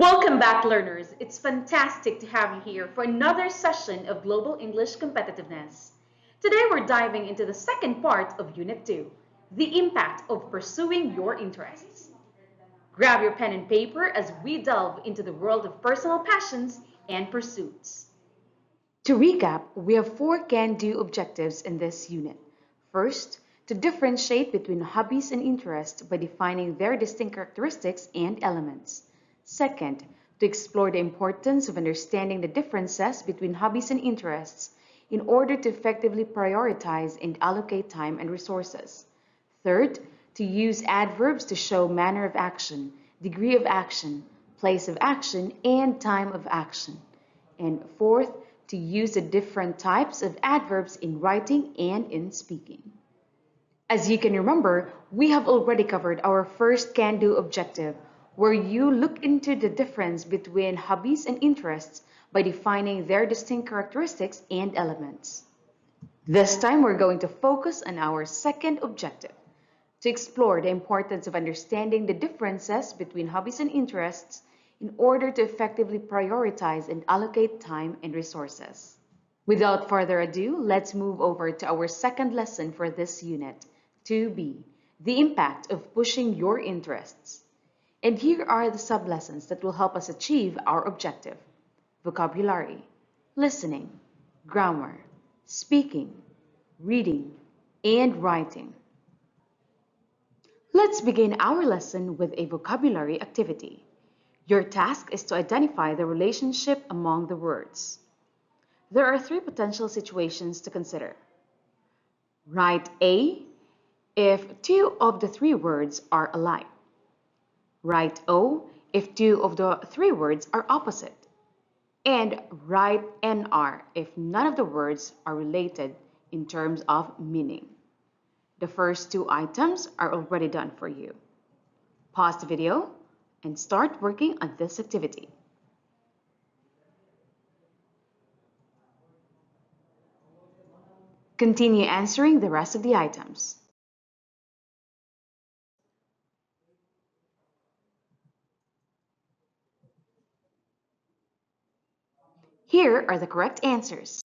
Welcome back, learners. It's fantastic to have you here for another session of Global English Competitiveness. Today we're diving into the second part of Unit 2, the impact of pursuing your interests. Grab your pen and paper as we delve into the world of personal passions and pursuits. To recap, we have 4 can-do objectives in this unit. First, to differentiate between hobbies and interests by defining their distinct characteristics and elements. Second, to explore the importance of understanding the differences between hobbies and interests in order to effectively prioritize and allocate time and resources. Third, to use adverbs to show manner of action, degree of action, place of action, and time of action. And fourth, to use the different types of adverbs in writing and in speaking. As you can remember, we have already covered our first can-do objective, where you look into the difference between hobbies and interests by defining their distinct characteristics and elements. This time, we're going to focus on our second objective, to explore the importance of understanding the differences between hobbies and interests in order to effectively prioritize and allocate time and resources. Without further ado, let's move over to our second lesson for this unit, 2B, the impact of pushing your interests. And here are the sub-lessons that will help us achieve our objective: vocabulary, listening, grammar, speaking, reading, and writing. Let's begin our lesson with a vocabulary activity. Your task is to identify the relationship among the words. There are 3 potential situations to consider. Write A if 2 of the 3 words are alike. Write O if 2 of the 3 words are opposite. And write NR if none of the words are related in terms of meaning. The first 2 items are already done for you. Pause the video and start working on this activity. Continue answering the rest of the items. Here are the correct answers.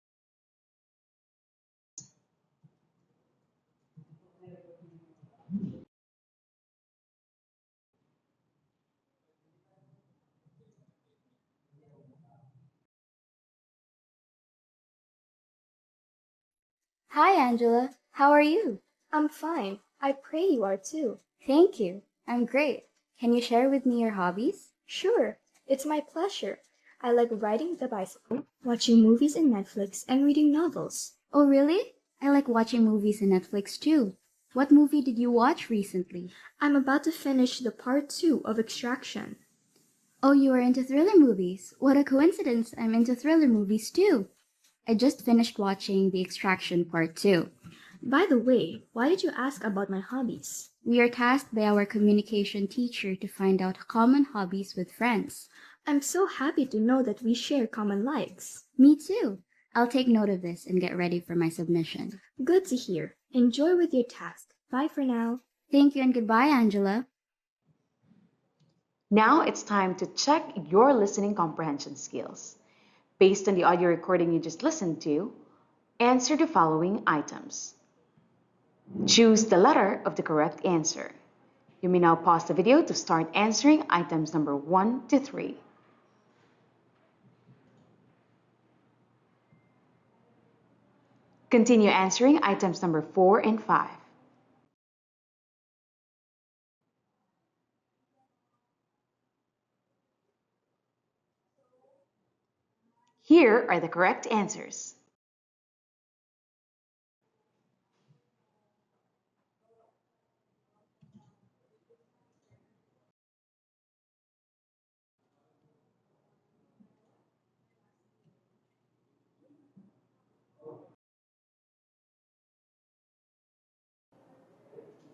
Hi, Angela. How are you? I'm fine. I pray you are too. Thank you. I'm great. Can you share with me your hobbies? Sure, it's my pleasure. I like riding the bicycle, watching movies in Netflix, and reading novels. Oh, really? I like watching movies on Netflix too. What movie did you watch recently? I'm about to finish the part 2 of Extraction. Oh, you are into thriller movies. What a coincidence. I'm into thriller movies too. I just finished watching The Extraction Part 2. By the way, why did you ask about my hobbies? We are tasked by our communication teacher to find out common hobbies with friends. I'm so happy to know that we share common likes. Me too. I'll take note of this and get ready for my submission. Good to hear. Enjoy with your task. Bye for now. Thank you and goodbye, Angela. Now it's time to check your listening comprehension skills. Based on the audio recording you just listened to, answer the following items. Choose the letter of the correct answer. You may now pause the video to start answering items number 1 to 3. Continue answering items number 4 and 5. Here are the correct answers.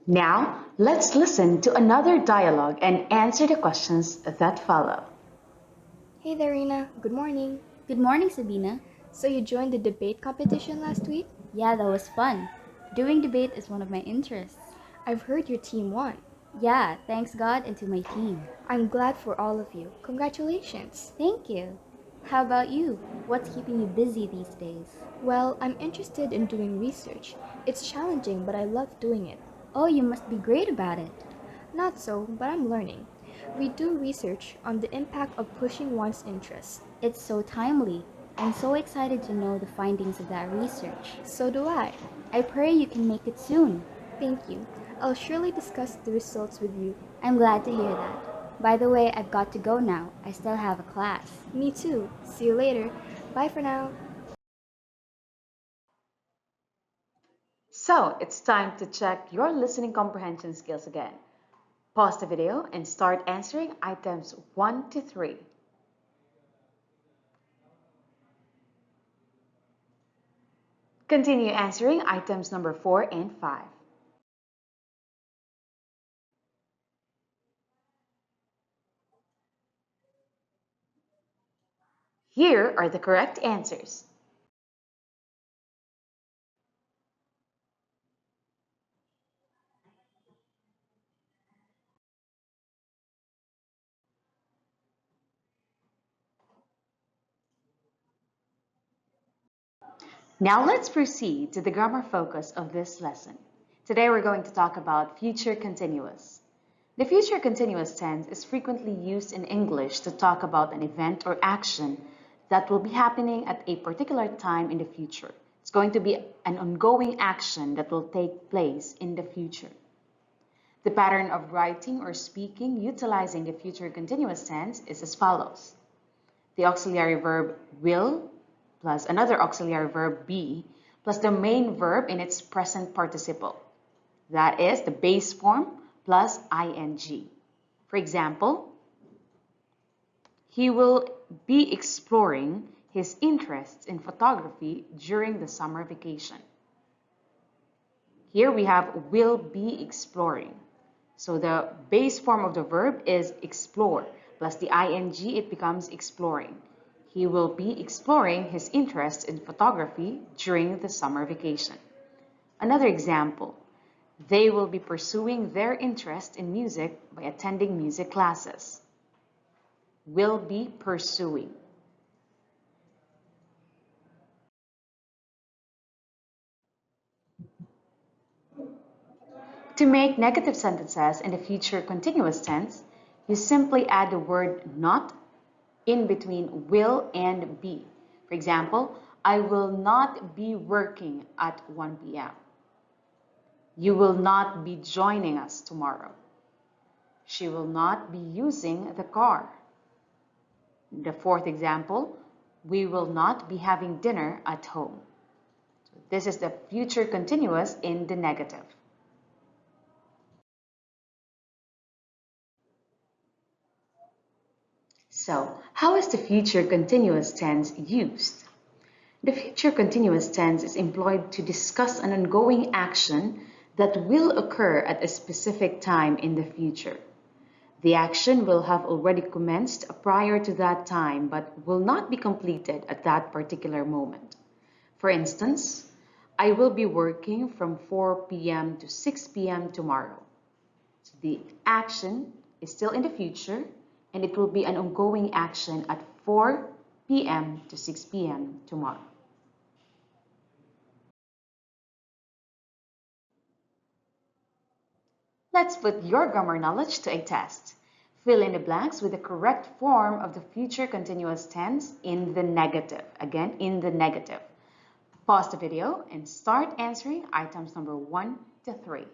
Now, let's listen to another dialogue and answer the questions that follow. Hey there, Rina. Good morning. Good morning, Sabina. So you joined the debate competition last week? Yeah, that was fun. Doing debate is one of my interests. I've heard your team won. Yeah, thanks God and to my team. I'm glad for all of you. Congratulations. Thank you. How about you? What's keeping you busy these days? Well, I'm interested in doing research. It's challenging, but I love doing it. Oh, you must be great about it. Not so, but I'm learning. We do research on the impact of pushing one's interests. It's so timely. I'm so excited to know the findings of that research. So do I. I pray you can make it soon. Thank you. I'll surely discuss the results with you. I'm glad to hear that. By the way, I've got to go now. I still have a class. Me too. See you later. Bye for now. So it's time to check your listening comprehension skills again. Pause the video and start answering items 1 to 3. Continue answering items number 4 and 5. Here are the correct answers. Now let's proceed to the grammar focus of this lesson. Today we're going to talk about future continuous. The future continuous tense is frequently used in English to talk about an event or action that will be happening at a particular time in the future. It's going to be an ongoing action that will take place in the future. The pattern of writing or speaking utilizing the future continuous tense is as follows. The auxiliary verb will plus another auxiliary verb be plus the main verb in its present participle. That is the base form plus ing. For example, he will be exploring his interests in photography during the summer vacation. Here we have will be exploring. So the base form of the verb is explore plus the ing, it becomes exploring. He will be exploring his interest in photography during the summer vacation. Another example, they will be pursuing their interest in music by attending music classes. Will be pursuing. To make negative sentences in the future continuous tense, you simply add the word not in between will and be. For example, I will not be working at 1 p.m. You will not be joining us tomorrow. She will not be using the car. The fourth example, we will not be having dinner at home. So this is the future continuous in the negative. So, how is the future continuous tense used? The future continuous tense is employed to discuss an ongoing action that will occur at a specific time in the future. The action will have already commenced prior to that time but will not be completed at that particular moment. For instance, I will be working from 4 p.m. to 6 p.m. tomorrow. So the action is still in the future and it will be an ongoing action at 4 p.m. to 6 p.m. tomorrow. Let's put your grammar knowledge to a test. Fill in the blanks with the correct form of the future continuous tense in the negative. Again, in the negative. Pause the video and start answering items number 1 to 3.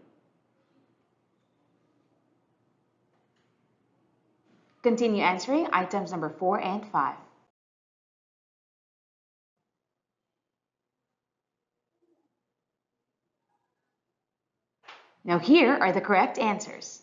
Continue answering items number 4 and 5. Now here are the correct answers.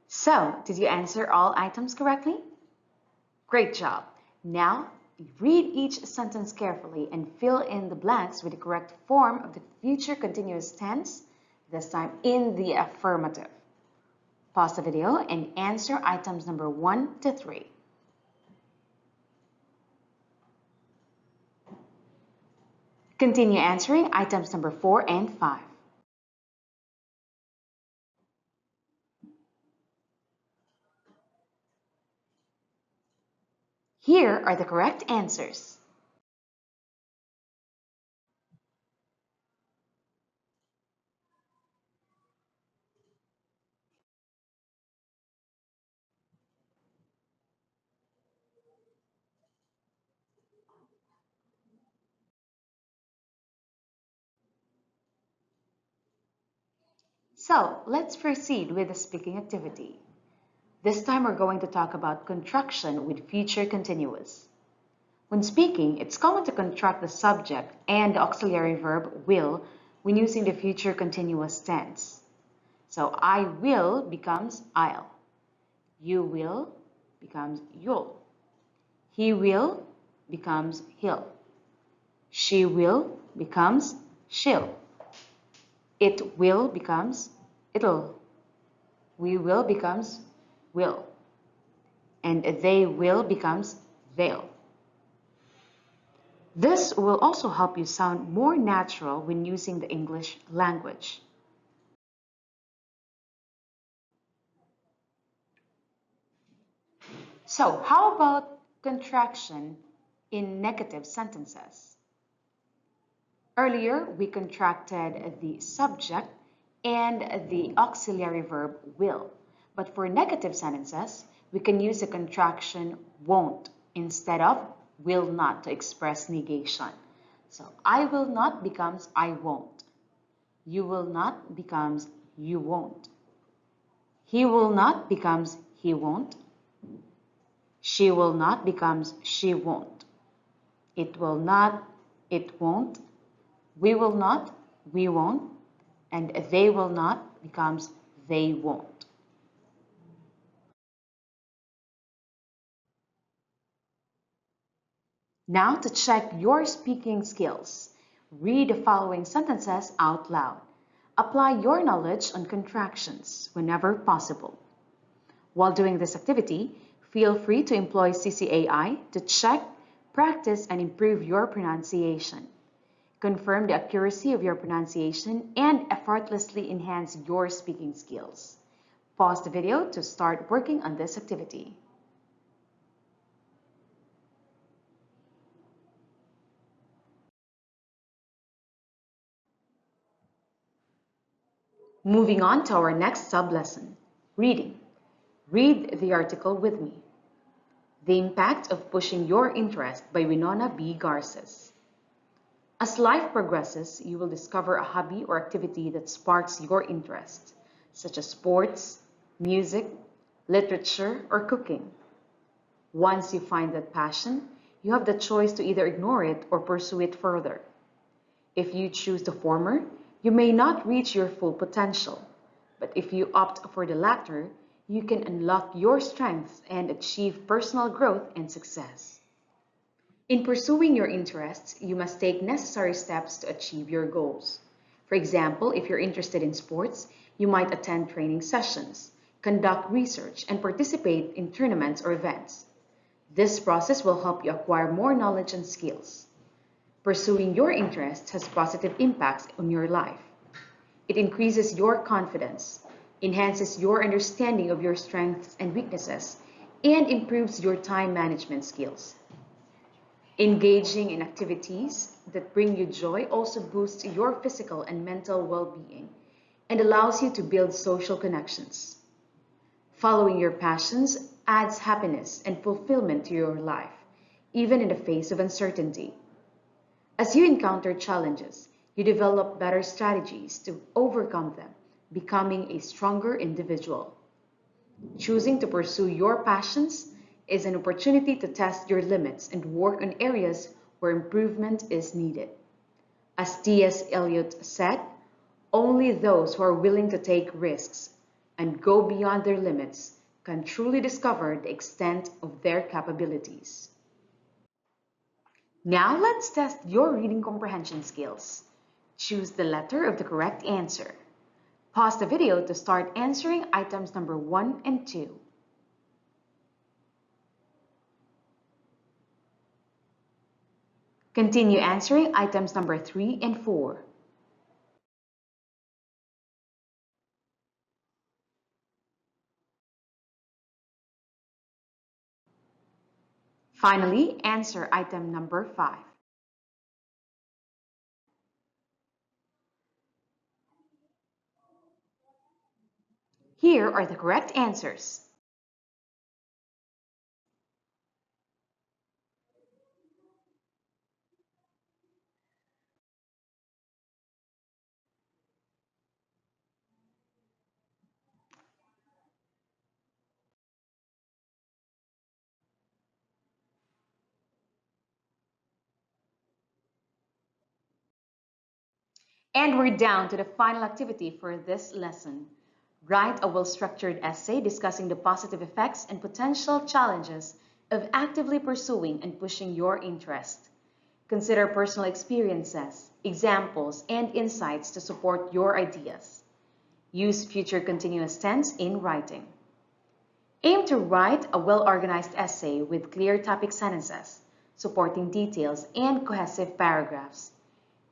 So, did you answer all items correctly? Great job. Now, Read each sentence carefully and fill in the blanks with the correct form of the future continuous tense, this time in the affirmative. Pause the video and answer items number 1 to 3. Continue answering items number 4 and 5. Here are the correct answers. So let's proceed with the speaking activity. This time we're going to talk about contraction with future continuous. When speaking, it's common to contract the subject and the auxiliary verb will when using the future continuous tense. So I will becomes I'll. You will becomes you'll. He will becomes he'll. She will becomes she'll. It will becomes it'll. We will becomes will. And they will becomes they'll. This will also help you sound more natural when using the English language. So, how about contraction in negative sentences? Earlier, we contracted the subject and the auxiliary verb will. But for negative sentences, we can use the contraction won't instead of will not to express negation. So, I will not becomes I won't. You will not becomes you won't. He will not becomes he won't. She will not becomes she won't. It will not, it won't. We will not, we won't. And they will not becomes they won't. Now to check your speaking skills, read the following sentences out loud. Apply your knowledge on contractions whenever possible. While doing this activity, feel free to employ CCAI to check, practice, and improve your pronunciation. Confirm the accuracy of your pronunciation and effortlessly enhance your speaking skills. Pause the video to start working on this activity. Moving on to our next sub-lesson, reading. Read the article with me. The Impact of Pushing Your Interest by Winona B. Garces. As life progresses, you will discover a hobby or activity that sparks your interest, such as sports, music, literature, or cooking. Once you find that passion, you have the choice to either ignore it or pursue it further. If you choose the former, you may not reach your full potential, but if you opt for the latter, you can unlock your strengths and achieve personal growth and success. In pursuing your interests, you must take necessary steps to achieve your goals. For example, if you're interested in sports, you might attend training sessions, conduct research, and participate in tournaments or events. This process will help you acquire more knowledge and skills. Pursuing your interests has positive impacts on your life. It increases your confidence, enhances your understanding of your strengths and weaknesses, and improves your time management skills. Engaging in activities that bring you joy also boosts your physical and mental well-being and allows you to build social connections. Following your passions adds happiness and fulfillment to your life, even in the face of uncertainty. As you encounter challenges, you develop better strategies to overcome them, becoming a stronger individual. Choosing to pursue your passions is an opportunity to test your limits and work on areas where improvement is needed. As T.S. Eliot said, only those who are willing to take risks and go beyond their limits can truly discover the extent of their capabilities. Now let's test your reading comprehension skills. Choose the letter of the correct answer. Pause the video to start answering items number 1 and 2. Continue answering items number 3 and 4. Finally, answer item number 5. Here are the correct answers. And we're down to the final activity for this lesson. Write a well-structured essay discussing the positive effects and potential challenges of actively pursuing and pushing your interest. Consider personal experiences, examples, and insights to support your ideas. Use future continuous tense in writing. Aim to write a well-organized essay with clear topic sentences, supporting details, and cohesive paragraphs.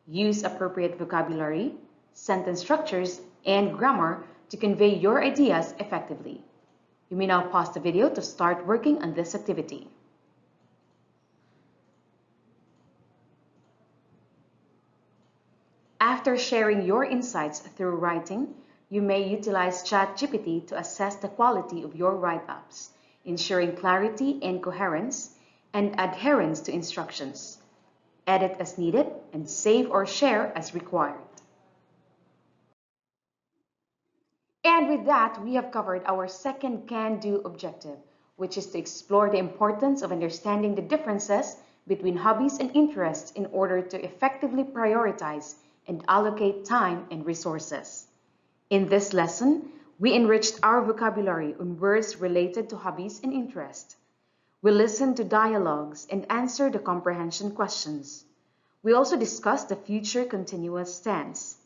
Use appropriate vocabulary, sentence structures, and grammar to convey your ideas effectively. You may now pause the video to start working on this activity. After sharing your insights through writing, you may utilize ChatGPT to assess the quality of your write-ups, ensuring clarity and coherence, and adherence to instructions. Edit as needed, and save or share as required. And with that, we have covered our second can-do objective, which is to explore the importance of understanding the differences between hobbies and interests in order to effectively prioritize and allocate time and resources. In this lesson, we enriched our vocabulary on words related to hobbies and interests. We listened to dialogues and answered the comprehension questions. We also discussed the future continuous tense.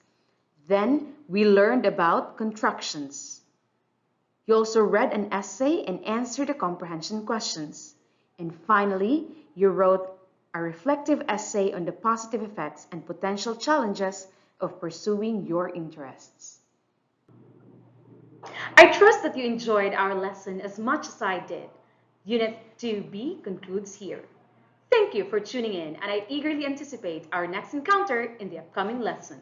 Then we learned about contractions. You also read an essay and answered the comprehension questions. And finally, you wrote a reflective essay on the positive effects and potential challenges of pursuing your interests. I trust that you enjoyed our lesson as much as I did. Unit 2B concludes here. Thank you for tuning in, and I eagerly anticipate our next encounter in the upcoming lesson.